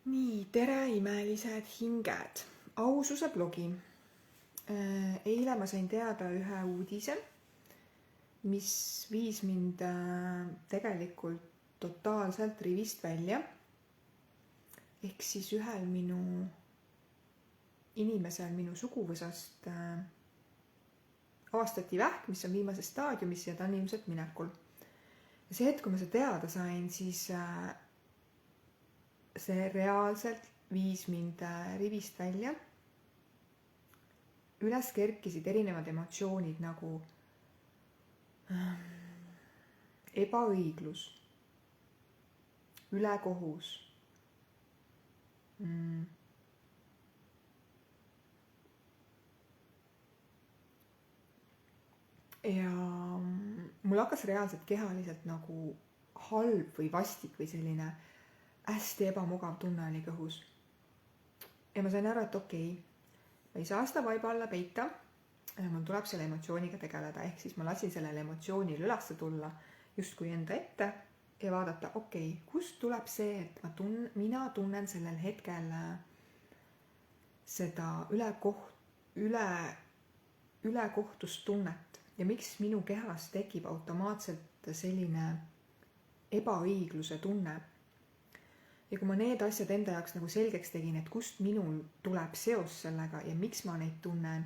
Nii, tere imelised hinged. Aususe blogi. Eile ma sain teada ühe uudise, mis viis mind tegelikult totaalselt rivist välja. Ehk siis ühel minu inimesel minu suguvõsast avastati vähk, mis on viimases staadiumis ja ta on ilmselt minekul. Ja see hetk, kui ma seda teada sain, siis see reaalselt viis mind rivist välja. Üles kerkisid erinevad emotsioonid nagu ebaõiglus, ülekohus, ja mul hakkas reaalselt kehaliselt nagu halb või vastik või selline hästi ebamugav tunne oli kõhus. Ja ma sain aru, et okei, ma ei saa seda vaiba alla peita, mul tuleb selle emotsiooniga tegeleda, ehk siis ma lasin sellele emotsioonile ülesse tulla justkui enda ette ja vaadata, okei, kust tuleb see, et mina tunnen sellel hetkel seda ülekohtustunnet ja miks minu kehas tekib automaatselt selline ebaõigluse tunne. Ja kui ma need asjad enda jaoks nagu selgeks tegin, et kust minul tuleb seos sellega ja miks ma neid tunnen,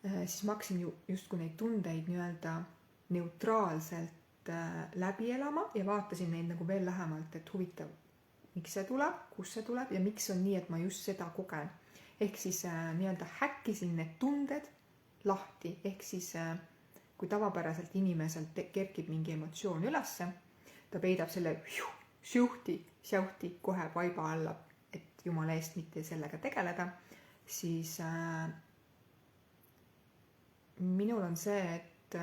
siis ma hakkasin justkui neid tundeid nii-öelda neutraalselt läbi elama ja vaatasin neid nagu veel lähemalt, et huvitav, miks see tuleb, kust see tuleb ja miks on nii, et ma just seda kogen. Ehk siis nii-öelda häkkisin need tunded lahti, ehk siis kui tavapäraselt inimeselt kerkib mingi emotsioon ülesse, ta peidab selle sjauhti kohe vaiba alla, et jumala eest mitte sellega tegeleda, siis minul on see, et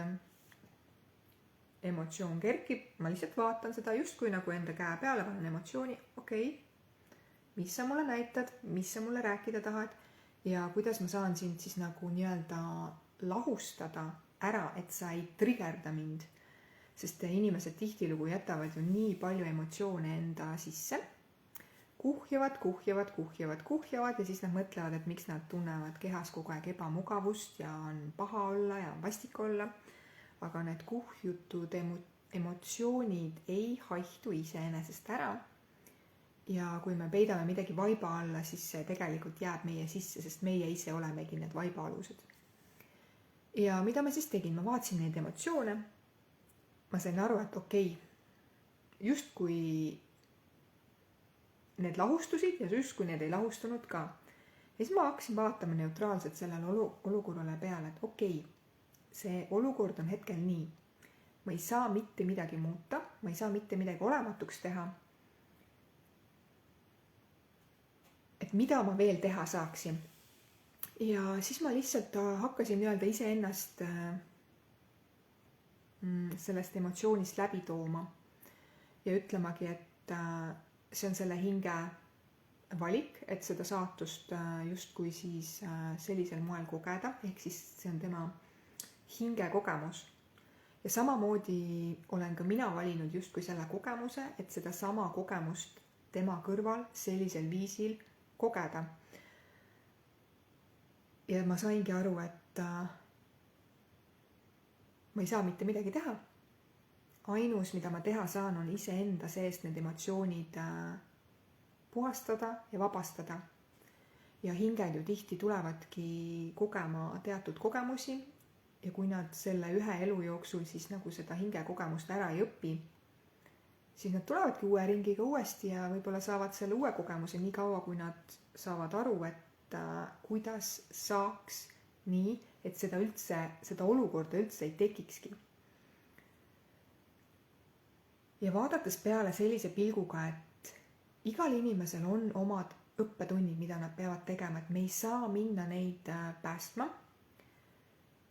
emotsioon kerkib, ma lihtsalt vaatan seda justkui nagu enda käe peale, panen emotsiooni, okei, mis sa mulle näitad, mis sa mulle rääkida tahad ja kuidas ma saan sind siis nagu nii-öelda lahustada ära, et sa ei trigerda mind. Sest inimesed tihtilugu jätavad ju nii palju emotsioone enda sisse, kuhjavad ja siis nad mõtlevad, et miks nad tunnevad kehas kogu aeg ebamugavust ja on paha olla ja on vastik olla. Aga need kuhjutud emotsioonid ei haihtu iseenesest ära. Ja kui me peidame midagi vaiba alla, siis see tegelikult jääb meie sisse, sest meie ise olemegi need vaibaalused. Ja mida ma siis tegin? Ma vaatasin neid emotsioone. Ma sain aru, et okei, justkui need lahustusid ja justkui need ei lahustunud ka. Ja siis ma hakkasin vaatama neutraalselt sellele olukorrale peale, et okei, see olukord on hetkel nii. Ma ei saa mitte midagi muuta, ma ei saa mitte midagi olematuks teha. Et mida ma veel teha saaksin. Ja siis ma lihtsalt hakkasin nii-öelda iseennast sellest emotsioonist läbi tooma ja ütlemagi, et see on selle hinge valik, et seda saatust justkui siis sellisel moel kogeda, ehk siis see on tema hinge kogemus. Ja samamoodi olen ka mina valinud justkui selle kogemuse, et seda sama kogemust tema kõrval sellisel viisil kogeda. Ja ma saingi aru, et ma ei saa mitte midagi teha. Ainus, mida ma teha saan, on iseenda seest need emotsioonid puhastada ja vabastada. Ja hinged ju tihti tulevadki kogema teatud kogemusi ja kui nad selle ühe elu jooksul siis nagu seda hinge kogemust ära ei õpi, siis nad tulevadki uue ringiga uuesti ja võib-olla saavad selle uue kogemuse nii kaua, kui nad saavad aru, et kuidas saaks nii, et seda olukorda üldse ei tekikski. Ja vaadates peale sellise pilguga, et igal inimesel on omad õppetunnid, mida nad peavad tegema, et me ei saa minna neid päästma.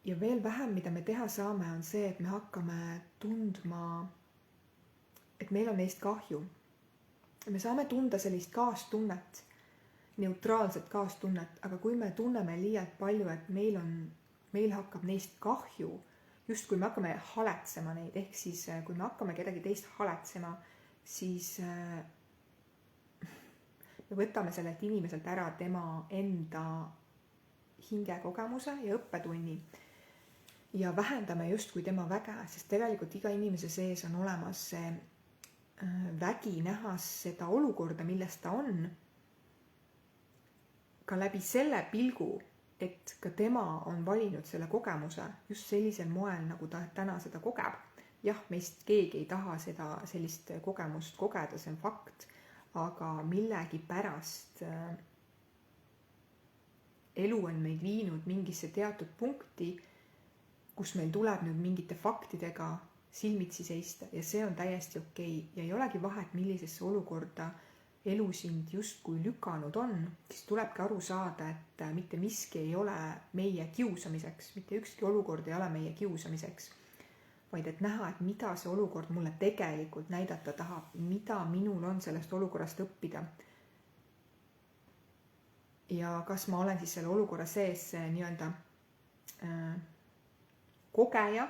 Ja veel vähem, mida me teha saame, on see, et me hakkame tundma, et meil on neist kahju. Me saame tunda sellist kaastunnet, neutraalset kaastunnet, aga kui me tunneme liialt palju, et meil hakkab neist kahju, just kui me hakkame haletsema neid, ehk siis kui me hakkame kedagi teist haletsema, siis me võtame sellelt inimeselt ära tema enda hingekogemuse ja õppetunni ja vähendame justkui tema väge, sest tegelikult iga inimese sees on olemas see vägi näha seda olukorda, milles ta on, ka läbi selle pilgu, et ka tema on valinud selle kogemuse just sellisel moel, nagu ta täna seda kogeb. Jah, meist keegi ei taha sellist kogemust kogeda, see on fakt, aga millegipärast elu on meid viinud mingisse teatud punkti, kus meil tuleb nüüd mingite faktidega silmitsi seista ja see on täiesti okei. Ja ei olegi vahet, millisesse olukorda elu sind justkui lükanud on, siis tulebki aru saada, et mitte miski ei ole meie kiusamiseks, mitte ükski olukord ei ole meie kiusamiseks, vaid et näha, et mida see olukord mulle tegelikult näidata tahab, mida minul on sellest olukorrast õppida. Ja kas ma olen siis selle olukorra sees nii-öelda kogeja,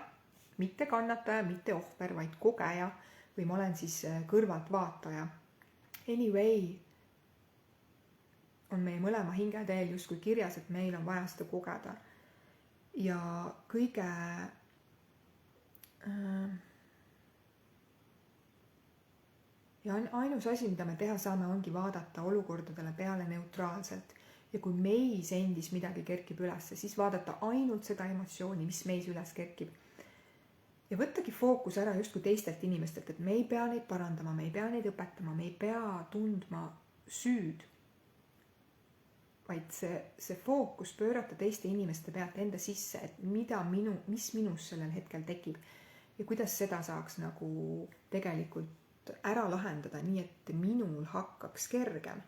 mitte kannataja, mitte ohver, vaid kogeja või ma olen siis kõrvalt vaataja. Anyway, on meie mõlema hingeteel justkui kirjas, et meil on vaja seda kogeda. Ja kõige ja ainus asi, mida me teha saame, ongi vaadata olukordadele peale neutraalselt. Ja kui meis endis midagi kerkib üles, siis vaadata ainult seda emotsiooni, mis meis üles kerkib. Ja võttagi fookus ära justkui teistelt inimestelt, et me ei pea neid parandama, me ei pea neid õpetama, me ei pea tundma süüd. Vaid see fookus pöörata teiste inimeste pealt enda sisse, et mis minus sellel hetkel tekib ja kuidas seda saaks nagu tegelikult ära lahendada, nii et minul hakkaks kergem.